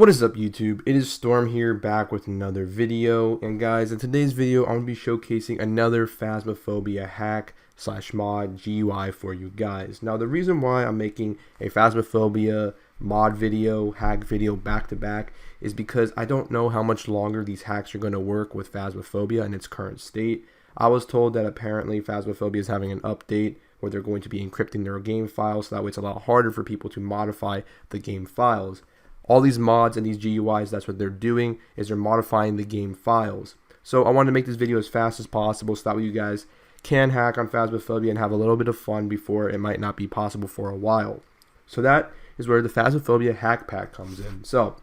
What is up, YouTube? It is Storm here, back with another video. And guys, in today's video, I'm going to be showcasing another Phasmophobia hack / mod GUI for you guys. Now, the reason why I'm making a Phasmophobia mod video, hack video back to back is because I don't know how much longer these hacks are going to work with Phasmophobia in its current state. I was told that apparently Phasmophobia is having an update where they're going to be encrypting their game files, so that way it's a lot harder for people to modify the game files. All these mods and these GUIs, that's what they're doing, is they're modifying the game files. So I wanted to make this video as fast as possible so that way you guys can hack on Phasmophobia and have a little bit of fun before it might not be possible for a while. So that is where the Phasmophobia hack pack comes in. So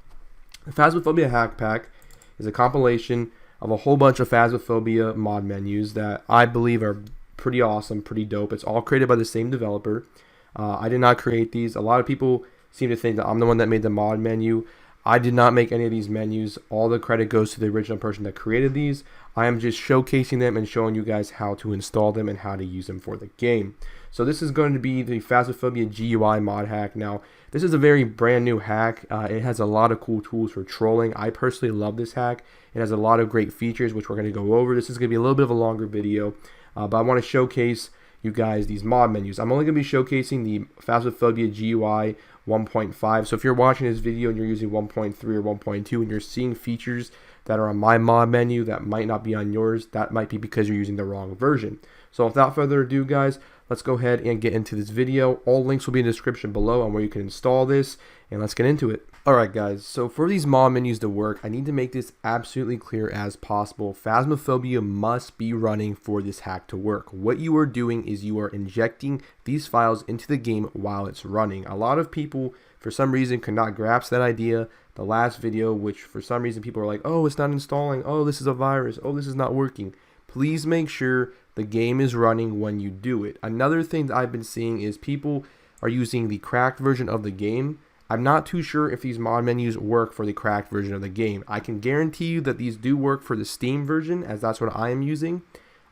the Phasmophobia hack pack is a compilation of a whole bunch of Phasmophobia mod menus that I believe are pretty awesome, pretty dope. It's all created by the same developer. I did not create these. A lot of people seem to think that I'm the one that made the mod menu. I did not make any of these menus. All the credit goes to the original person that created these. I am just showcasing them and showing you guys how to install them and how to use them for the game. So this is going to be the Phasmophobia GUI mod hack. Now, this is a very brand new hack. It has a lot of cool tools for trolling. I personally love this hack. It has a lot of great features, which we're going to go over. This is going to be a little bit of a longer video, but I want to showcase you guys these mod menus. I'm only going to be showcasing the Phasmophobia GUI 1.5. So if you're watching this video and you're using 1.3 or 1.2 and you're seeing features that are on my mod menu that might not be on yours, that might be because you're using the wrong version. So without further ado, guys, let's go ahead and get into this video. All links will be in the description below on where you can install this, and let's get into it. Alright guys, so for these mod menus to work, I need to make this absolutely clear as possible. Phasmophobia must be running for this hack to work. What you are doing is you are injecting these files into the game while it's running. A lot of people, for some reason, could not grasp that idea. The last video, which for some reason people are like, oh, it's not installing, oh, this is a virus, oh, this is not working. Please make sure the game is running when you do it. Another thing that I've been seeing is people are using the cracked version of the game. I'm not too sure if these mod menus work for the cracked version of the game. I can guarantee you that these do work for the Steam version, as that's what I am using.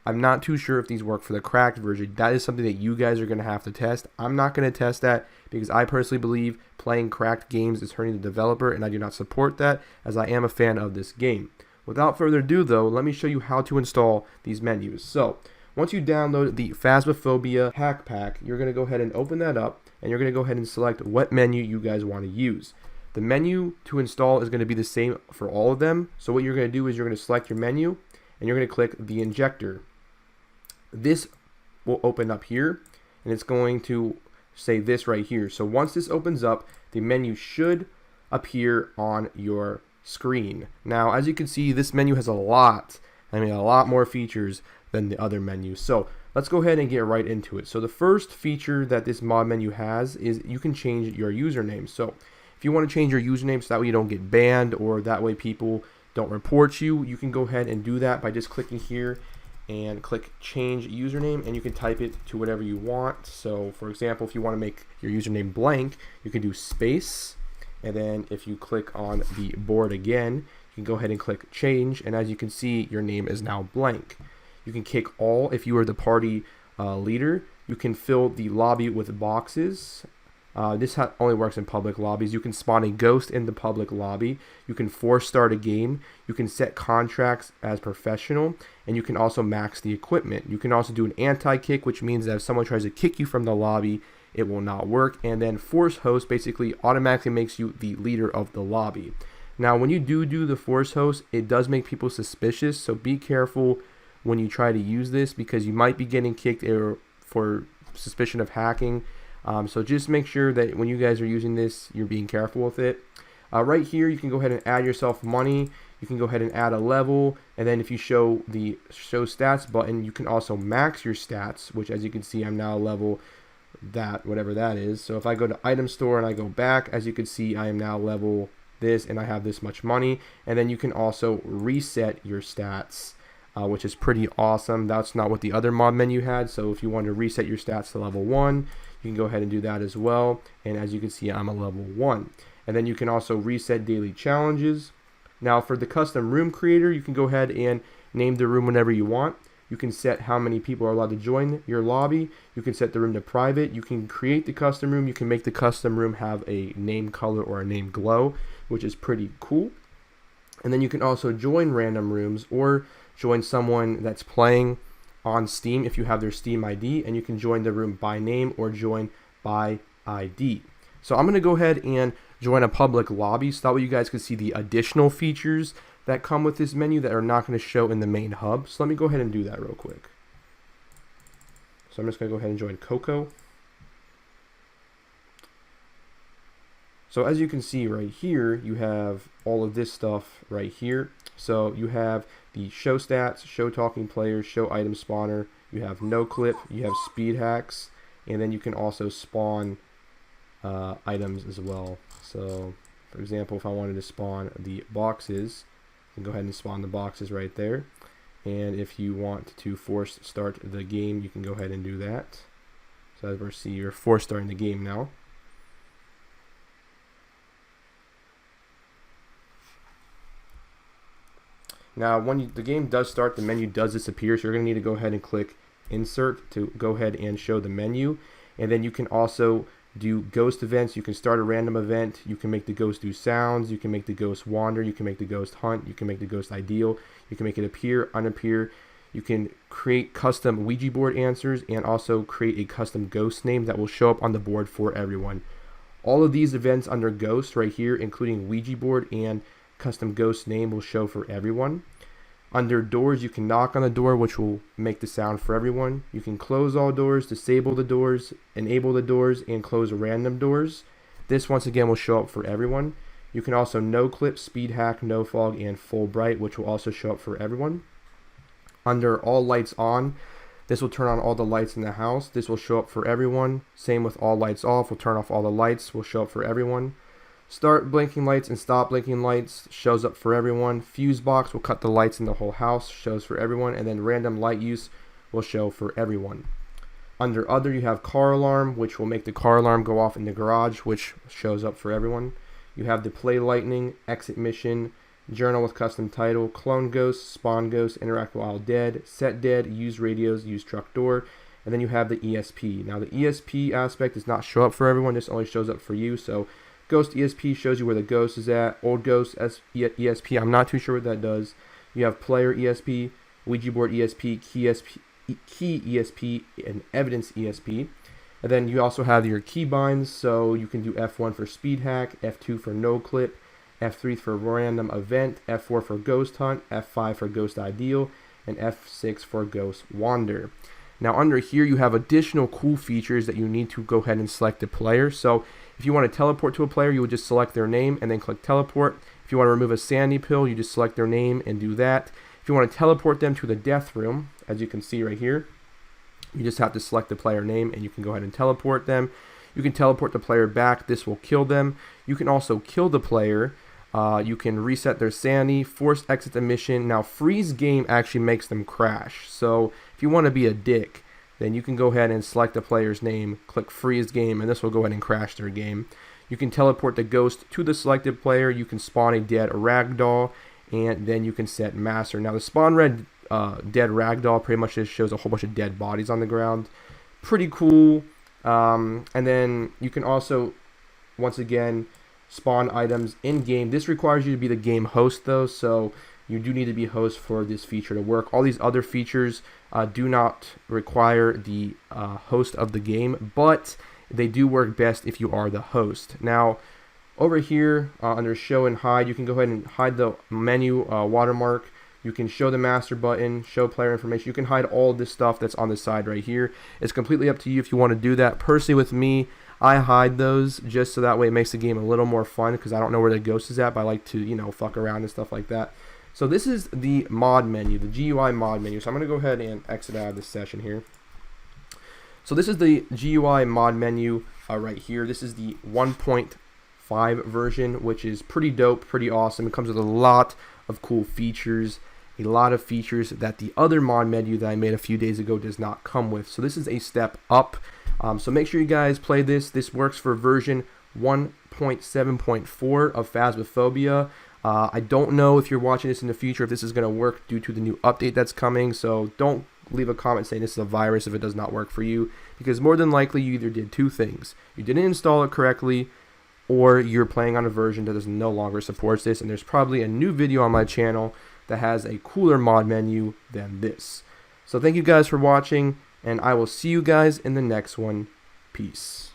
I'm not too sure if these work for the cracked version. That is something that you guys are going to have to test. I'm not going to test that because I personally believe playing cracked games is hurting the developer, and I do not support that, as I am a fan of this game. Without further ado though, let me show you how to install these menus. So once you download the Phasmophobia hack pack, you're going to go ahead and open that up, and you're going to go ahead and select what menu you guys want to use. The menu to install is going to be the same for all of them. So what you're going to do is you're going to select your menu, and you're going to click the injector. This will open up here, and it's going to say this right here. So once this opens up, the menu should appear on your screen. Now, as you can see, this menu has a lot more features than the other menus. So let's go ahead and get right into it. So the first feature that this mod menu has is you can change your username. So if you want to change your username so that way you don't get banned, or that way people don't report you, you can go ahead and do that by just clicking here and click change username, and you can type it to whatever you want. So for example, if you want to make your username blank, you can do space, and then if you click on the board again, you can go ahead and click change, and as you can see, your name is now blank. You can kick all if you are the party leader. You can fill the lobby with boxes. This only works in public lobbies. You can spawn a ghost in the public lobby. You can force start a game. You can set contracts as professional, and you can also max the equipment. You can also do an anti-kick, which means that if someone tries to kick you from the lobby, it will not work. And then force host basically automatically makes you the leader of the lobby. Now, when you do the force host, it does make people suspicious, so be careful when you try to use this, because you might be getting kicked for suspicion of hacking. So just make sure that when you guys are using this, you're being careful with it. Right here, you can go ahead and add yourself money. You can go ahead and add a level, and then if you show the show stats button, you can also max your stats, which as you can see, I'm now level that, whatever that is. So if I go to item store and I go back, as you can see, I am now level this, and I have this much money. And then you can also reset your stats, which is pretty awesome. That's not what the other mod menu had. So if you want to reset your stats to level 1, you can go ahead and do that as well. And as you can see, I'm a level 1. And then you can also reset daily challenges. Now for the custom room creator, you can go ahead and name the room whenever you want. You can set how many people are allowed to join your lobby. You can set the room to private. You can create the custom room. You can make the custom room have a name color or a name glow. which is pretty cool. And then you can also join random rooms or join someone that's playing on Steam if you have their Steam ID, and you can join the room by name or join by ID. So I'm going to go ahead and join a public lobby so that way you guys can see the additional features that come with this menu that are not going to show in the main hub. So let me go ahead and do that real quick. So I'm just going to go ahead and join Coco. So as you can see right here, you have all of this stuff right here. So you have the show stats, show talking players, show item spawner, you have no clip, you have speed hacks, and then you can also spawn items as well. So for example, if I wanted to spawn the boxes, you can go ahead and spawn the boxes right there. And if you want to force start the game, you can go ahead and do that. So as we see, you're force starting the game now. Now, when the game does start, the menu does disappear, so you're going to need to go ahead and click Insert to go ahead and show the menu. And then you can also do ghost events. You can start a random event. You can make the ghost do sounds. You can make the ghost wander. You can make the ghost hunt. You can make the ghost ideal. You can make it appear, unappear. You can create custom Ouija board answers and also create a custom ghost name that will show up on the board for everyone. All of these events under ghost right here, including Ouija board and custom ghost name, will show for everyone. Under doors, you can knock on the door, which will make the sound for everyone. You can close all doors, disable the doors, enable the doors, and close random doors. This once again will show up for everyone. You can also no clip, speed hack, no fog, and full bright, which will also show up for everyone. Under all lights on, this will turn on all the lights in the house. This will show up for everyone. Same with all lights off, will turn off all the lights, will show up for everyone. Start blinking lights and stop blinking lights shows up for everyone. Fuse box will cut the lights in the whole house, shows for everyone. And then random light use will show for everyone. Under other, you have car alarm, which will make the car alarm go off in the garage, which shows up for everyone. You have the play lightning, exit mission, journal with custom title, clone ghost, spawn ghost, interact while dead, set dead, use radios, use truck door. And then you have the ESP. Now the ESP aspect does not show up for everyone. This only shows up for you. So Ghost ESP shows you where the ghost is at. Old Ghost ESP, I'm not too sure what that does. You have Player ESP, Ouija Board ESP, Key ESP, and Evidence ESP. And then you also have your keybinds, so you can do F1 for Speed Hack, F2 for No Clip, F3 for Random Event, F4 for Ghost Hunt, F5 for Ghost Ideal, and F6 for Ghost Wander. Now under here you have additional cool features that you need to go ahead and select the player. So if you want to teleport to a player, you would just select their name and then click teleport. If you want to remove a sandy pill, you just select their name and do that. If you want to teleport them to the death room, as you can see right here, you just have to select the player name and you can go ahead and teleport them. You can teleport the player back. This will kill them. You can also kill the player. You can reset their sanity, force exit the mission. Now freeze game actually makes them crash. So if you want to be a dick, then you can go ahead and select the player's name, click freeze game, and this will go ahead and crash their game. You can teleport the ghost to the selected player. You can spawn a dead ragdoll, and then you can set master. Now the spawn red dead ragdoll pretty much just shows a whole bunch of dead bodies on the ground. Pretty cool. And then you can also, once again, spawn items in game. This requires you to be the game host though, so you do need to be host for this feature to work. All these other features do not require the host of the game, but they do work best if you are the host. Now over here under show and hide, you can go ahead and hide the menu watermark. You can show the master button, show player information. You can hide all this stuff that's on the side right here. It's completely up to you if you want to do that. Personally with me, I hide those just so that way it makes the game a little more fun because I don't know where the ghost is at, but I like to, you know, fuck around and stuff like that. So this is the mod menu, the GUI mod menu. So I'm going to go ahead and exit out of this session here. So this is the GUI mod menu right here. This is the 1.5 version, which is pretty dope, pretty awesome. It comes with a lot of cool features, a lot of features that the other mod menu that I made a few days ago does not come with. So this is a step up. So make sure you guys play this. This works for version 1.7.4 of Phasmophobia. I don't know if you're watching this in the future if this is going to work due to the new update that's coming. So don't leave a comment saying this is a virus if it does not work for you, because more than likely you either did two things. You didn't install it correctly, or you're playing on a version that no longer supports this, and there's probably a new video on my channel that has a cooler mod menu than this. So thank you guys for watching, and I will see you guys in the next one. Peace.